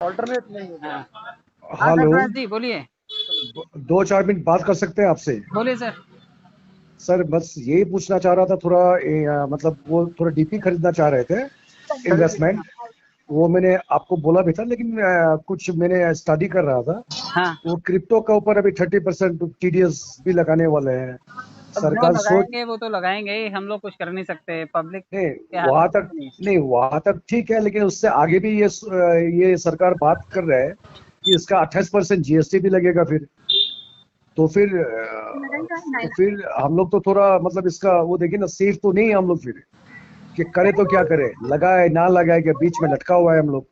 Alternate नहीं है। हाँ हाँ हेलो। सरफराज जी बोलिए। 2-4 मिनट बात कर सकते हैं आपसे? बोलिए सर। सर बस यही पूछना चाह रहा था थोड़ा मतलब वो थोड़ा डीपी खरीदना चाह रहे थे, खरीदिए। इन्वेस्टमेंट। वो मैंने आपको बोला भी था, लेकिन कुछ मैंने स्टडी कर रहा था। हाँ वो क्रिप्टो का ऊपर अभी 30% टीडीएस भी लगाने वाले हैं। अब जो सरकार सोच लगाएंगे वो तो लगाएंगे ही, हम लोग कुछ कर नहीं सकते, पब्लिक नहीं, के हाथ वहां में तक कुछ नहीं है। नहीं, वहां तक ठीक है, लेकिन उससे आगे भी ये सरकार बात कर रहे हैं कि इसका 28% जीएसटी भी लगेगा फिर। तो फिर हम लोग तो थोड़ा मतलब इसका वो देखिए ना, सेफ तो नहीं है हम लोग फिर, कि करे तो क्या करे, लगाए ना लगाए, के बीच में लटका हुआ है हम लोग।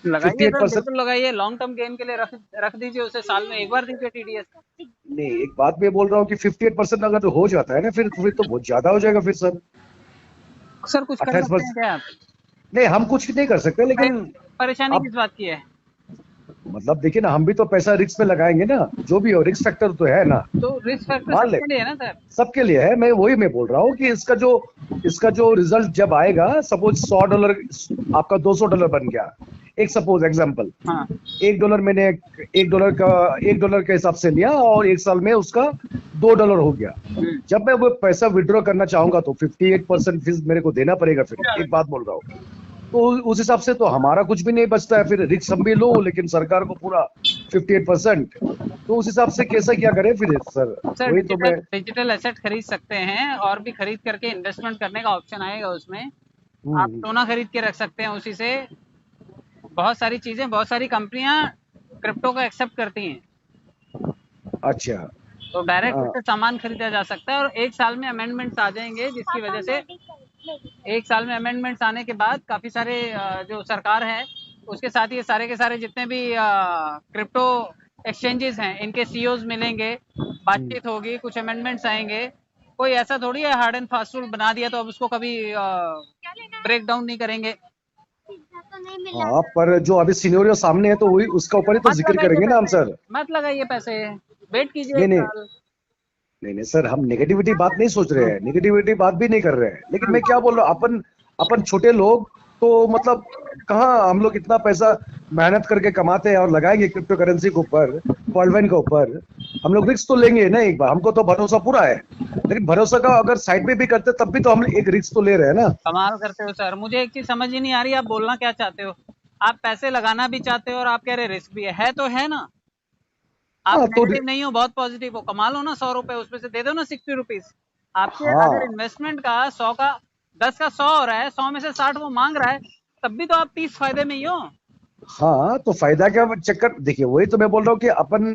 फिफ्टी लगाइए एट सर, परसेंट बिल्कुल लगाइए, लॉन्ग टर्म गेन के लिए रख रख दीजिए उसे, साल में एक बार दीजिए टीडीएस। नहीं, एक बात मैं बोल रहा हूँ कि 58% अगर हो जाता है ना, फिर तो बहुत ज्यादा हो जाएगा फिर सर। सर कुछ कर अट्ठाईस सकते हैं परसेंट क्या आप? नहीं, हम कुछ नहीं कर सकते, पे- लेकिन परेशानी अब किस बात की है? मतलब देखिए ना, हम भी तो पैसा रिस्क में लगाएंगे ना, जो भी हो रिस्क फैक्टर तो है ना। तो रिस्क फैक्टर मान ले, सबके लिए है ना सर। सबके लिए है। मैं बोल रहा हूँ कि इसका जो रिजल्ट जब आएगा, सपोज $100 आपका $200 बन गया, एक सपोज एग्जांपल। हाँ। मैंने $1 के हिसाब से लिया, और एक साल में उसका $2 हो गया। जब मैं वो पैसा विड्रॉ करना चाहूंगा तो 58% फीस मेरे को देना पड़ेगा फिर, एक बात बोल रहा हूँ। तो उस हिसाब से तो हमारा कुछ भी नहीं बचता है फिर, रिस्क हम भी लो लेकिन सरकार को पूरा 58%। तो उस हिसाब से कैसा क्या करें फिर सर? सर वही तो डिजिटल मैं डिजिटल एसेट खरीद सकते हैं, और भी खरीद करके इन्वेस्टमेंट करने का ऑप्शन आएगा उसमें। आप हम्म, सोना खरीद के रख सकते हैं उसी से। बहुत सारी चीजें, बहुत सारी कंपनियां क्रिप्टो को एक्सेप्ट करती हैं। अच्छा। तो डायरेक्ट हाँ, उससे सामान खरीदा जा सकता है, और एक साल में अमेंडमेंट्स आ जाएंगे, जिसकी वजह से एक साल में अमेंडमेंट्स आने के बाद काफी सारे जो सरकार है उसके साथ ये सारे के सारे जितने भी क्रिप्टो एक्सचेंजेस हैं, इनके सीईओज मिलेंगे, हम्म, बातचीत होगी, कुछ अमेंडमेंट्स आएंगे। कोई ऐसा थोड़ी है हार्ड एंड फास्ट रूल बना दिया तो अब उसको कभी ब्रेक डाउन नहीं करेंगे। हाँ, पर जो अभी सिनेरियो सामने है तो वही उसका ऊपर ही तो मत जिक्र लगाइए करेंगे ना हम पैसे, सर। मत लगाइए पैसे, वेट कीजिए नहीं एक नहीं, साल। नहीं नहीं सर, हम नेगेटिविटी बात नहीं सोच रहे हैं, नेगेटिविटी बात भी नहीं कर रहे हैं, लेकिन मैं क्या बोल रहा हूँ, अपन अपन छोटे लोग तो मतलब कहाँ हम लोग इतना पैसा मेहनत करके कमाते हैं और लगाएंगे क्रिप्टो करेंसी के ऊपर, कॉइन के ऊपर। हम लोग रिस्क तो लेंगे ना एक बार, हमको तो भरोसा पूरा है। लेकिन भरोसा का अगर साइड में भी करते तब भी तो हम एक रिस्क तो ले रहे हैं ना। कमाल करते हो सर, मुझे एक चीज समझ ही नहीं आ रही, आप बोलना क्या चाहते हो? आप पैसे लगाना भी चाहते हो और आप कह रहे रिस्क भी है तो है ना। आप हाँ तो नेगेटिव नहीं हो, बहुत पॉजिटिव हो, कमा लो ना 100 रुपए, उसमें से दे दो ना 60 रुपीज। आपके अगर हाँ इन्वेस्टमेंट का 100 का 10 का 100 हो रहा है, 100 में से 60 वो मांग रहा है, तब भी तो आप 30 फायदे में ही हो। हाँ, तो फायदा क्या चक्कर, देखिए वही तो मैं बोल रहा हूँ कि अपन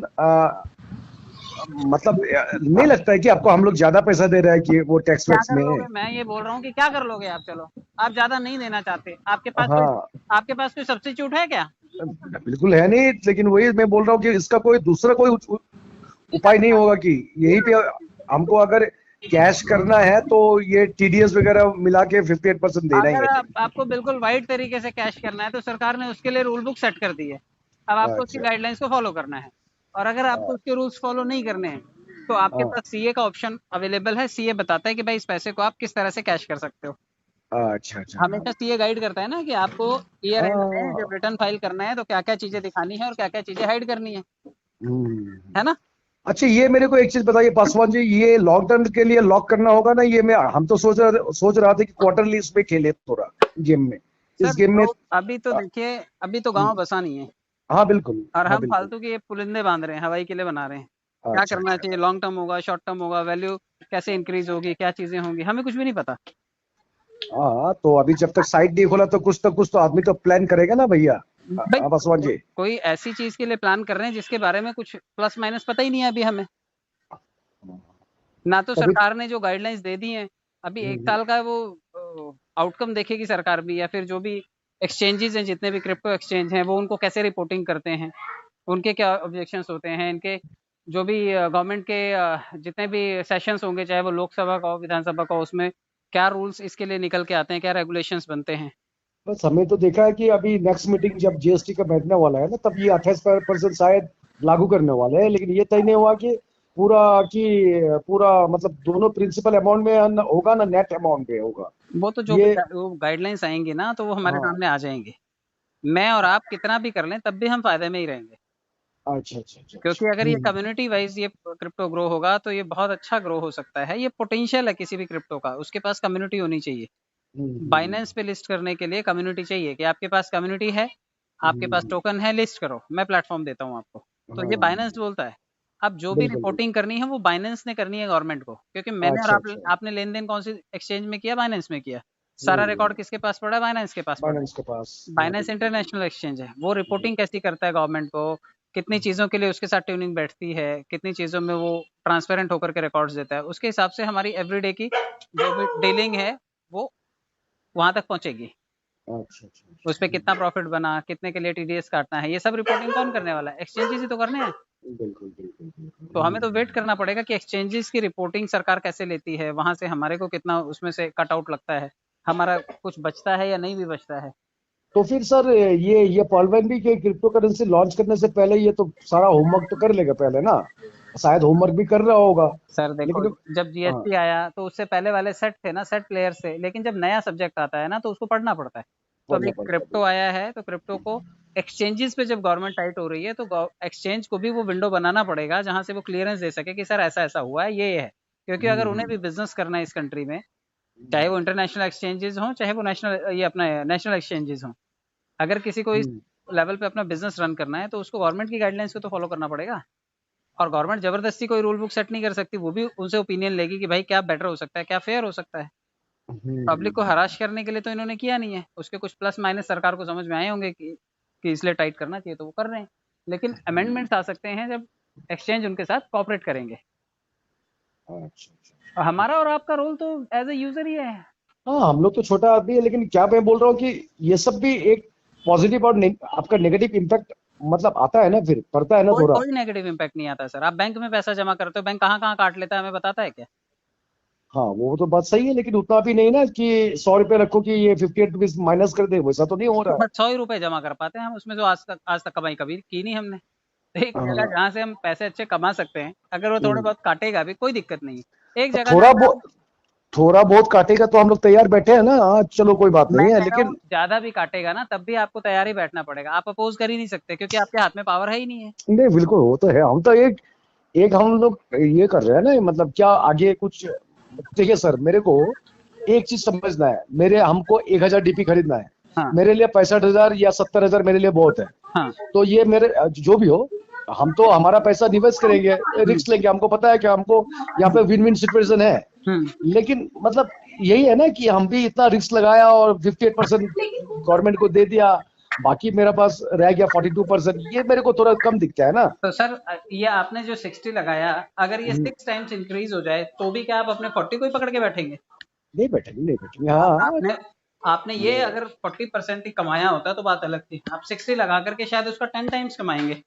मतलब नहीं लगता है कि आपको हम लोग ज्यादा पैसा दे रहे हैं कि वो टैक्स क्या वैक्स कर में? लोगे, मैं ये बोल रहा हूँ कि क्या कर लोगे आप? चलो, आप ज्यादा नहीं देना चाहते, हाँ, आपके पास कोई सब्स्टिट्यूट है क्या? बिल्कुल है नहीं, लेकिन वही मैं बोल रहा हूँ कि इसका कोई दूसरा कोई उपाय नहीं होगा कि यहीं पे हमको अगर कैश करना है तो ये टीडीएस वगैरह मिला के 58% देना ही अगर है फिर। आपको बिल्कुल वाइड तरीके से कैश करना है तो सरकार ने उसके लिए रूल बुक सेट कर दी है। अब आपको उसकी अच्छा। गाइडलाइंस को फॉलो करना है। और अगर आपको हाँ, उसके रूल्स फॉलो नहीं करने हैं तो आपके हाँ, पास सीए का ऑप्शन अवेलेबल है। सीए बताता है कि भाई इस पैसे को आप किस तरह से कैश कर सकते हो। अच्छा अच्छा। हाँ, हमेशा सीए गाइड करता है ना कि आपको ईयर एंड में हाँ, जब रिटर्न फाइल करना है तो क्या क्या चीजें दिखानी है और क्या क्या चीजें हाइड करनी है हम्म। ना। अच्छा, ये मेरे को एक चीज बताइए पासवान जी, ये लॉन्ग टर्म के लिए लॉक करना होगा ना? ये मैं हम तो सोच रहा था कि क्वार्टरली इसमें खेले थोड़ा गेम में, सर इस गेम में। अभी तो देखिए, अभी तो हम्म, गांव बसा नहीं है, हाँ बिल्कुल, और हाँ हम बिल्कुल। फालतू के ये पुलिंदे बांध रहे हैं, हवाई किले बना रहे हैं। क्या अच्छा करना अच्छा। चाहिए, लॉन्ग टर्म होगा, शॉर्ट टर्म होगा, वैल्यू कैसे इंक्रीज होगी, क्या चीजें होंगी, हमें कुछ भी नहीं पता। हाँ, तो अभी जब तक साइट नहीं खोला तो कुछ तो आदमी तो प्लान करेगा ना भैया। भाई हाँ पासवान जी। कोई ऐसी चीज के लिए प्लान कर रहे हैं जिसके बारे में कुछ प्लस माइनस पता ही नहीं है अभी हमें। ना तो तभी सरकार ने जो गाइडलाइंस दे दी हैं, अभी एक हम्म, साल का वो आउटकम देखेगी सरकार भी, या फिर जो भी एक्सचेंजेस हैं, जितने भी क्रिप्टो एक्सचेंज हैं, वो उनको कैसे रिपोर्टिंग करते हैं, उनके क्या ऑब्जेक्शंस होते हैं, इनके जो भी गवर्नमेंट के जितने भी सेशंस होंगे, चाहे वो लोकसभा का हो, विधानसभा का हो, उसमें क्या रूल्स इसके लिए निकल के आते हैं, क्या रेगुलेशंस बनते हैं। बस हमें तो देखा है कि अभी नेक्स्ट मीटिंग जब जीएसटी का बैठने वाला है ना, तब ये 28% शायद लागू करने वाले हैं, लेकिन ये तय नहीं हुआ कि पूरा कि पूरा मतलब दोनों प्रिंसिपल अमाउंट में होगा ना, नेट अमाउंट में होगा वो तो जो भी ये। वो गाइडलाइंस आएंगी ना तो वो हमारे हाँ, सामने आ जाएंगे। मैं और आप कितना भी कर लें तब भी हम फायदे में ही रहेंगे, अच्छा अच्छा अच्छा क्योंकि अच्छा। अगर ये कम्युनिटी वाइज ये क्रिप्टो ग्रो होगा तो ये बहुत अच्छा ग्रो हो सकता है। ये पोटेंशियल है किसी भी क्रिप्टो का, उसके पास कम्युनिटी होनी चाहिए। हम्म। बाइनेंस पे लिस्ट करने के लिए कम्युनिटी चाहिए कि आपके पास कम्युनिटी है, आपके पास हम्म। टोकन है, लिस्ट करो, मैं प्लेटफॉर्म देता हूँ आपको। तो ये हाँ बाइनेंस बोलता है। अब जो भी बिल्कुल बिल्कुल। रिपोर्टिंग करनी है वो बाइनेंस ने करनी है गवर्नमेंट को, क्योंकि मैंने और अच्छा अच्छा। आपने लेन देन कौन सी एक्सचेंज में किया, बाइनेंस में किया। सारा रिकॉर्ड किसके पास पड़ा है, बाइनेंस के पास पड़ा है। बाइनेंस के पास, हाँ बाइनेंस बिल्कुल। इंटरनेशनल एक्सचेंज है, वो जी। रिपोर्टिंग कैसी करता है गवर्नमेंट को, कितनी चीज़ों के लिए उसके साथ ट्यूनिंग बैठती है, कितनी चीज़ों में वो ट्रांसपेरेंट होकर के रिकॉर्ड्स देता है, उसके हिसाब से हमारी एवरीडे की जो भी डीलिंग है वो वहां तक पहुंचेगी। अच्छा अच्छा उस पे अच्छा। कितना प्रॉफिट बना, कितने के लिए टीडीएस काटना है, ये सब रिपोर्टिंग कौन करने वाला है, एक्सचेंजेस ही तो करने हैं। बिल्कुल बिल्कुल बिल्कुल। तो हमें तो वेट करना पड़ेगा कि एक्सचेंजेस की रिपोर्टिंग सरकार कैसे लेती है, वहां से हमारे को कितना उसमें से कट आउट लगता है, हमारा कुछ बचता है या नहीं भी बचता है। तो फिर सर ये पॉल वैन के क्रिप्टो करेंसी लॉन्च करने से पहले ये तो सारा होमवर्क तो कर लेगा पहले ना, शायद होमवर्क भी कर रहा होगा। सर देखो, लेकिन जब हाँ, जीएसटी आया तो उससे पहले वाले सेट थे ना, सेट प्लेयर से, लेकिन जब नया सब्जेक्ट आता है ना तो उसको पढ़ना पड़ता है। तो अभी पढ़ना पड़ता क्रिप्टो आया है तो क्रिप्टो को एक्सचेंजेस पे जब गवर्नमेंट टाइट हो रही है तो एक्सचेंज को भी वो विंडो बनाना पड़ेगा जहां से वो क्लियरेंस दे सके कि सर ऐसा ऐसा हुआ है, ये है। क्योंकि अगर उन्हें है। भी बिजनेस करना है इस कंट्री में, चाहे वो इंटरनेशनल एक्सचेंजेस हों, चाहे वो नेशनल ये अपना नेशनल एक्सचेंजेस हों, अगर किसी को इस हम्म। लेवल पे अपना बिजनेस रन करना है तो उसको गवर्नमेंट की गाइडलाइंस को तो फॉलो करना पड़ेगा। और गवर्नमेंट जबरदस्ती कोई रूल बुक सेट नहीं कर सकती, वो भी उनसे ओपिनियन लेगी कि भाई क्या बेटर हो सकता है, क्या फेयर हो सकता है। पब्लिक को हम्म। हराश करने के लिए तो इन्होंने किया नहीं है, उसके कुछ प्लस माइनस सरकार को समझ में आए होंगे कि इसलिए टाइट करना चाहिए तो वो कर रहे हैं। लेकिन अमेंडमेंट्स आ सकते हैं जब एक्सचेंज उनके साथ कॉपरेट करेंगे। अच्छा अच्छा। और हमारा और आपका रोल तो एज ए यूजर ही है। हाँ हम लोग तो छोटा आदमी है, लेकिन क्या मैं बोल रहा हूँ कि ये सब भी एक पॉजिटिव और आपका नेगेटिव इम्पैक्ट मतलब आता है ना, फिर पड़ता है ना कोई थोड़ा। कोई नेगेटिव इम्पैक्ट नहीं आता सर। आप बैंक में पैसा जमा करते हो, बैंक कहाँ कहाँ काट लेता है हमें बताता है क्या? हाँ वो तो बात सही है, लेकिन उतना भी नहीं ना कि 100 रुपए रखो कि ये 58 रुपीज माइनस कर दे, वैसा तो नहीं हो तो रहा है। बस 100 ही रुपए जमा कर पाते हैं हम उसमें, जो आज तक कमाई कभी की नहीं हमने। तो एक जगह हाँ। जहाँ से हम पैसे अच्छे कमा सकते हैं, अगर वो थोड़े हम्म। बहुत काटेगा भी कोई दिक्कत नहीं है। एक जगह थोड़ा जहाँ पे हम, बहुत, थोड़ा बहुत काटेगा तो हम लोग तैयार बैठे हैं ना, हाँ चलो कोई बात मैं नहीं है, कह रहा हूँ लेकिन ज्यादा भी काटेगा ना तब भी आपको तैयार ही बैठना पड़ेगा। आप अपोज कर ही नहीं सकते क्योंकि आपके हाथ में पावर है ही नहीं है। नहीं बिल्कुल वो तो है। हम तो एक एक हम लोग ये कर रहे हैं ना, मतलब क्या आगे कुछ। देखिए सर, मेरे को एक चीज समझना है, मेरे हमको 1000 डीपी खरीदना है। हाँ मेरे लिए 65,000 या 70,000 मेरे लिए बहुत है। हाँ। तो ये मेरे जो भी हो, हम तो हमारा पैसा निवेश करेंगे, हम्म रिस्क लेंगे, हमको पता है कि हमको यहाँ पे विन विन सिचुएशन है। हम्म। लेकिन मतलब यही है ना कि हम भी इतना रिस्क लगाया और 58% गवर्नमेंट को दे दिया, बाकी मेरे पास रह गया 42%, ये मेरे को थोड़ा कम दिखता है ना। तो सर ये आपने जो 60 लगाया, अगर ये हम्म, 6 टाइम्स इंक्रीज हो जाए तो भी क्या आप अपने 40 को ही पकड़ के बैठेंगे? नहीं बैठेंगे नहीं बैठेंगे, हाँ। आपने आपने ये अगर 40% ही कमाया होता तो बात अलग थी। आप 60 लगा करके शायद उसका 10 टाइम्स कमाएंगे।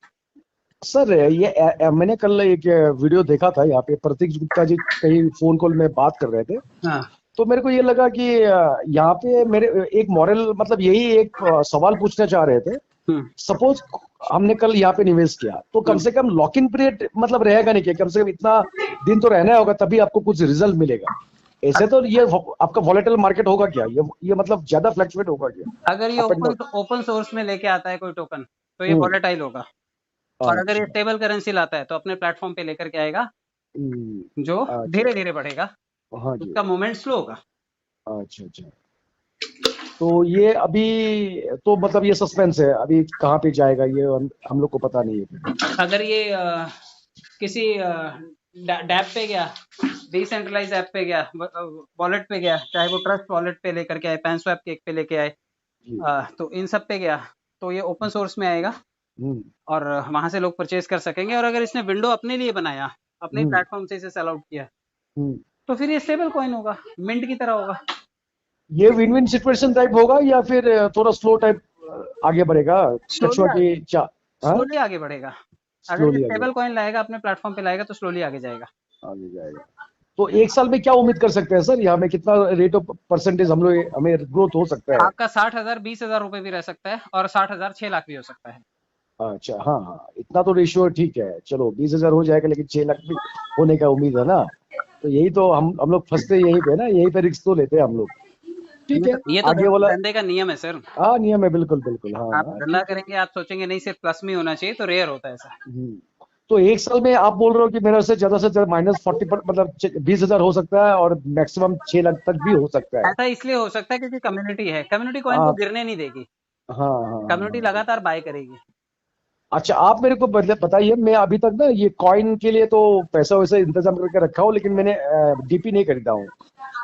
सर ये मैंने कल एक वीडियो देखा था, यहाँ पे प्रतीक गुप्ता जी कहीं फोन कॉल में बात कर रहे थे। हाँ। तो मेरे को ये लगा कि यहाँ पे मेरे एक मॉरल मतलब यही एक सवाल पूछना चाह रहे थे। हम्म सपोज हमने कल यहाँ पे निवेश किया तो कम हम्म। से कम लॉक इन पीरियड मतलब रहेगा नहीं, कि कम से कम इतना दिन तो रहना होगा तभी आपको कुछ रिजल्ट मिलेगा। ऐसे तो ये आपका वॉलेटाइल मार्केट होगा क्या, ये मतलब ज्यादा फ्लक्चुएट होगा क्या, अगर ये up and open down. Open source में लेके आता है कोई टोकन तो ये वॉलेटाइल होगा। और अगर ये अच्छा। स्टेबल करेंसी लाता है तो अपने प्लेटफॉर्म पे लेकर के आएगा, जो अच्छा। धीरे धीरे बढ़ेगा, हाँ जी। उसका मूवमेंट स्लो होगा। अच्छा अच्छा। तो ये अभी तो मतलब ये सस्पेंस है, अभी कहाँ पे जाएगा ये हम लोग को पता नहीं है फिर। अगर ये किसी डैप पे गया, डिसेंट्रलाइज ऐप पे गया, वॉलेट पे गया, चाहे वो ट्रस्ट वॉलेट पे लेकर के आए, पैनस्वैप के पे लेके आए, जी। तो इन सब पे गया तो ये ओपन सोर्स में आएगा हम्म। और वहां से लोग परचेज कर सकेंगे। और अगर इसने विंडो अपने लिए बनाया, अपने हम्म। प्लेटफॉर्म से इसे सेल आउट किया, हम्म। तो फिर ये स्टेबल कॉइन होगा, मिंट की तरह होगा। ये विन विन सिचुएशन टाइप होगा या फिर थोड़ा स्लो टाइप आगे बढ़ेगा, स्लोली कछुआ की चा। हाँ। स्लोली आगे बढ़ेगा। अगर ये स्लोली आगे स्टेबल कॉइन लाएगा अपने प्लेटफॉर्म पे लाएगा तो स्लोली आगे जाएगा। आगे जाएगा। तो एक साल में क्या उम्मीद कर सकते हैं सर, यहाँ में कितना रेट ऑफ परसेंटेज हम लोग हमें ग्रोथ हो सकता है। आपका 60,000 20,000 रुपए भी रह सकता है और 60,000 6 लाख भी हो सकता है। अच्छा हाँ हाँ, इतना तो रेशियो ठीक है, चलो 20,000 हो जाएगा, लेकिन 6 लाख भी होने का उम्मीद है ना। तो यही तो हम लोग फंसते यहीं पे ना, यहीं पे रिस्क तो लेते हैं हम लोग। ठीक है, ये तो आगे वाला। धंधे का नियम है सर। हाँ नियम है, बिल्कुल बिल्कुल, हाँ आप हाँ, धंधा ठीक है। करेंगे, आप सोचेंगे नहीं सिर्फ प्लस में ही होना चाहिए, तो रेयर होता है ऐसा। हम्म। तो एक साल में आप बोल रहे हो कि मेरा से ज्यादा -40 पर मतलब 20,000 हो सकता है, और मैक्सिमम 6 लाख तक भी हो सकता है। ऐसा इसलिए हो सकता है क्योंकि कम्युनिटी है, कम्युनिटी कॉइन को हाँ गिरने नहीं देगी, हाँ हाँ हाँ कम्युनिटी हाँ। लगातार बाय करेगी। अच्छा, आप मेरे को मतलब बताइए, मैं अभी तक ना ये कॉइन के लिए तो पैसा वैसा इंतजाम करके रखा हूँ, लेकिन मैंने डीपी नहीं खरीदा हूँ,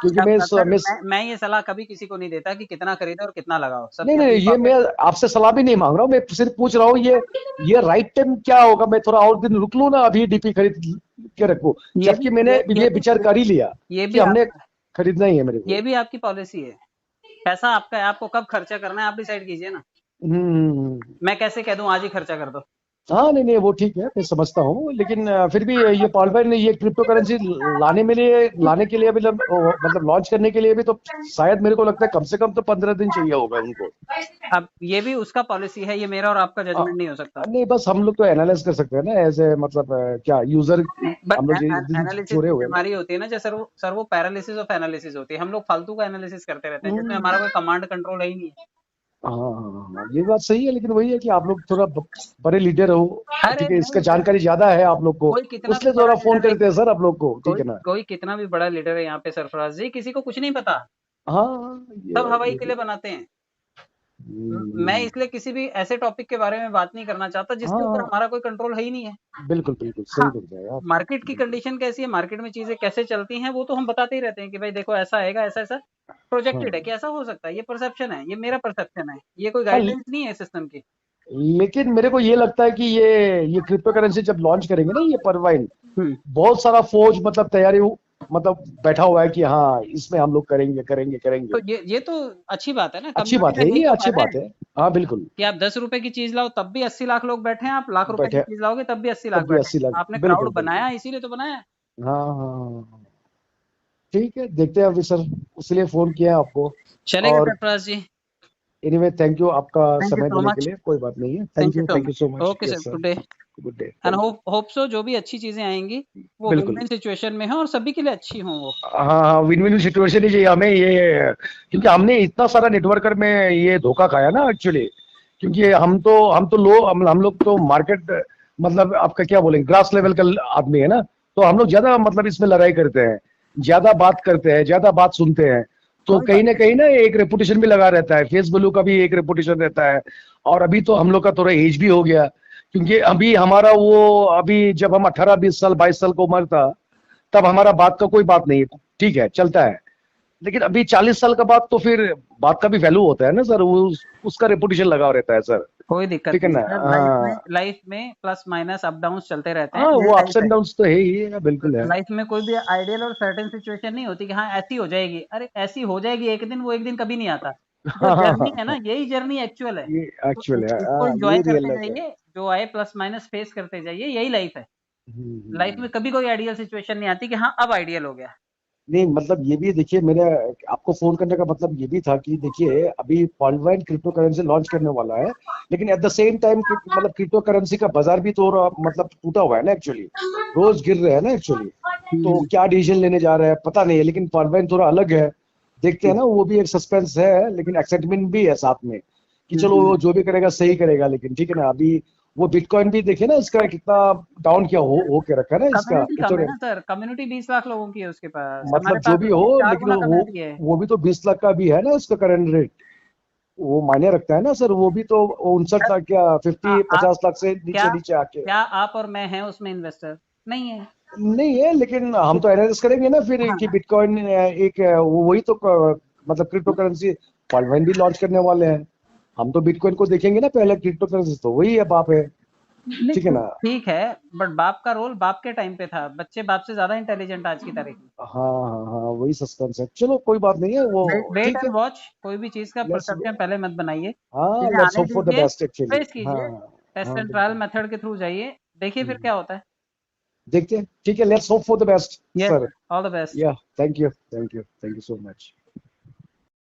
क्योंकि अब सर मैं मैं ये सलाह कभी किसी को नहीं देता कि कितना खरीदो और कितना लगाओ, नहीं सबकी नहीं, अपनी ये मैं पॉकेट। आपसे सलाह भी नहीं मांग रहा हूँ, मैं सिर्फ पूछ रहा हूँ, ये राइट टाइम क्या होगा, मैं थोड़ा और दिन रुक लूँ ना, अभी डीपी खरीद के रखूँ, ये भी जबकि मैंने ये विचार कर ही लिया ये कि भी हमने आप खरीदना ही है मेरे ये को। भी आपकी पॉलिसी है। पैसा आपका है, आपको कब खर्चा करना है आप डिसाइड कीजिए ना। हम्म। मैं कैसे कह दूं आज ही खर्चा कर दो। हाँ नहीं नहीं, वो ठीक है, मैं समझता हूँ, लेकिन फिर भी ये पॉल भाई ने ये क्रिप्टो करेंसी लाने के लिए मतलब लॉन्च करने के लिए भी तो शायद मेरे को लगता है कम से कम तो 15 दिन चाहिए होगा उनको। अब ये भी उसका पॉलिसी है, ये मेरा और आपका अ, जजमेंट नहीं हो सकता। नहीं, बस हम लोग तो एनालाइज कर सकते हैं ना, ऐसे मतलब क्या यूजर, बट हम लोग जिन एनालिसिस जुड़े की हुए हैं ना। बीमारी होती है ना, जैसे सर वो पैरालिसिस ऑफ एनालिसिस होती है, हम लोग फालतू का एनालिसिस करते रहते हैं जिसमें हमारा हम्म। कोई कमांड कंट्रोल है ही नहीं है। हाँ हाँ हाँ हाँ, ये बात सही है, लेकिन वही है कि आप लोग थोड़ा बड़े लीडर हो, अरे ठीक है, इसका नहीं सर, जानकारी ज्यादा है आप लोग को, कोई कितना भी उसलिए बड़ा थोड़ा फोन लीडर है, करते हैं सर आप लोग को, ठीक कोई है ना। कोई कितना भी बड़ा लीडर है यहाँ पे सरफराज जी, किसी को कुछ नहीं पता। हाँ हाँ, सब हवाई ये के भी। लिए बनाते हैं। मैं हम्म। इसलिए किसी भी ऐसे टॉपिक के बारे में बात नहीं करना चाहता जिसके ऊपर हाँ, हमारा कोई कंट्रोल है ही नहीं है। बिल्कुल बिल्कुल सही हाँ, बोल रहे हैं आप। मार्केट की बिल्कुल। कंडीशन कैसी है, मार्केट में चीजें कैसे चलती हैं, वो तो हम बताते ही रहते हैं कि भाई देखो ऐसा आएगा, ऐसा ऐसा प्रोजेक्टेड है हाँ कि ऐसा हो सकता है, ये परसेप्शन है, ये मेरा परसेप्शन है, ये कोई हाँ, गाइडेंस नहीं है सिस्टम की। लेकिन मेरे को ये लगता है कि ये क्रिप्टो करेंसी जब लॉन्च करेंगे ना, ये परवाइन, हम्म। बहुत सारा फौज मतलब मतलब बैठा हुआ है कि हाँ इसमें हम लोग करेंगे करेंगे तो करेंगे। ये तो अच्छी बात है ना, अच्छी कम्युनिटी बात का है, यही ये तो अच्छी फायदा है बात है। हाँ बिल्कुल। कि आप 10 रुपए की चीज लाओ तब भी 80 लाख लोग बैठे हैं, आप लाख रुपए की बैठे, चीज लाओगे तब भी 80 लाख तब भी बैठे 80 लाख, हैं, आपने बिल्कुल क्राउड बिल्कुल। बनाया इसीलिए तो बनाया है। हाँ हाँ हाँ हाँ। ठीक है, देखते हैं अभी सर, इसलिए फोन किया है आपको। चलेगा और सरफराज जी। एनीवे, थैंक यू आपका थैंक यू समय सो देने के मच। लिए, कोई बात नहीं है, thank you so thank you much. So much, okay sir, yes sir. Good day. Good day, and thank you. Hope so जो भी अच्छी चीजें आएंगी वो विन बिल्कुल। विन सिचुएशन में हो और सभी के लिए अच्छी हो वो। हाँ हाँ, विन विन सिचुएशन ही चाहिए हमें ये, क्योंकि हमने इतना सारा नेटवर्कर में ये धोखा खाया ना एक्चुअली, क्योंकि हम तो लोग हम लोग तो मार्केट मतलब आपका क्या बोलेंगे, ग्रास लेवल का आदमी है ना, तो हम लोग ज्यादा मतलब इसमें लड़ाई करते हैं, ज्यादा बात करते हैं, ज्यादा बात सुनते हैं, तो कोई बात कहीं ना एक रेपुटेशन भी लगा रहता है, फेस वैल्यू का भी एक रेपुटेशन रहता है। और अभी तो हम लोग का थोड़ा एज भी हो गया, क्योंकि अभी हमारा वो अभी जब हम 18 20 साल 22 साल का उम्र था, तब हमारा बात का कोई बात नहीं, ठीक है चलता है, लेकिन अभी 40 साल का बाद तो फिर बात का भी वैल्यू होता है ना सर, वो उसका रेपुटेशन लगा रहता है सर, कोई दिक्कत ठीक है नहीं ना। है सर, हाँ लाइफ में प्लस माइनस अप डाउन चलते रहते हैं, हाँ, यही वो अप्स लाइफ एंड है। डाउन्स तो है ही है, बिल्कुल है। लाइफ में कोई भी आइडियल और सर्टेन सिचुएशन नहीं होती कि हाँ ऐसी हो जाएगी, अरे ऐसी हो जाएगी एक दिन, वो एक दिन कभी नहीं आता। जो हाँ हाँ जर्नी हाँ है ना हाँ, यही जर्नी एक्चुअल है। ये तो एक्चुअल है, इसको एंजॉय ये रियल करते लाइफ है। जाइए, जो आए प्लस माइनस फेस करते जाइए, यही लाइफ है। लाइफ हम्म। में कभी कोई आइडियल सिचुएशन नहीं आती कि हाँ अब आइडियल हो गया। नहीं मतलब ये भी देखिए, मेरा आपको फोन करने का मतलब ये भी था कि देखिए अभी पॉइंट क्रिप्टो करेंसी लॉन्च करने वाला है, लेकिन एट द सेम टाइम मतलब क्रिप्टो करेंसी का बाजार भी तो मतलब टूटा हुआ है ना एक्चुअली, रोज गिर रहे हैं ना एक्चुअली। तो हम्म, क्या डिसीजन लेने जा रहे हैं पता नहीं है, लेकिन पॉइंट थोड़ा अलग है, देखते हैं ना, वो भी एक सस्पेंस है, लेकिन एक्साइटमेंट भी है साथ में, कि चलो वो हम्म। जो भी करेगा सही करेगा, लेकिन ठीक है ना। अभी वो बिटकॉइन भी देखिए ना, इसका कितना डाउन किया हो के रखा है ना इसका कम्युनिटी कम है इथोरियम, ना सर, कम्युनिटी 20 लाख लोगों की है उसके पास, हमारे मतलब जो पास भी उससे हो, चार लेकिन गुना वो कम्युनिटी है। वो भी तो 20 लाख का भी है ना उसका करंट रेट, वो मायने रखता है ना सर, वो भी तो 59 लाख क्या हाँ, 50 आप 50 लाख से क्या नीचे नीचे आके। क्या आप और मैं हैं उसमें इन्वेस्टर? नहीं है। नहीं है, लेकिन हम तो एनालिसिस करेंगे ना फिर कि हाँ, बिटकॉइन एक वही तो मतलब क्रिप्टो करेंसी पॉइंट भी लॉन्च करने वाले हैं, हम तो बिटकॉइन को देखेंगे ना पहले, क्रिप्टो करेंसी तो वही है, बाप है, नहीं ठीक है ना। ठीक है, बट बाप का रोल बाप के टाइम पे था, बच्चे बाप से ज्यादा इंटेलिजेंट आज की तारीख में। हाँ हाँ हाँ, वही सस्पेंस है, चलो कोई बात नहीं है वो, वेट ठीक एंड है। वॉच, कोई भी चीज का लेट्स, परसेप्शन पहले मत बनाइए, हाँ चीजें लेट्स आने होप फॉर द दीजिए, बेस्ट एक्चुअली, फेस हाँ कीजिए, टेस्ट हाँ एंड ट्रायल बिल्कुल। मेथड के थ्रू जाइए, देखिए फिर हम्म। क्या होता है। देखते हैं, ठीक है, let's hope for the best yes sir. Sir, all the best. Yeah, thank you, thank you, thank you so much.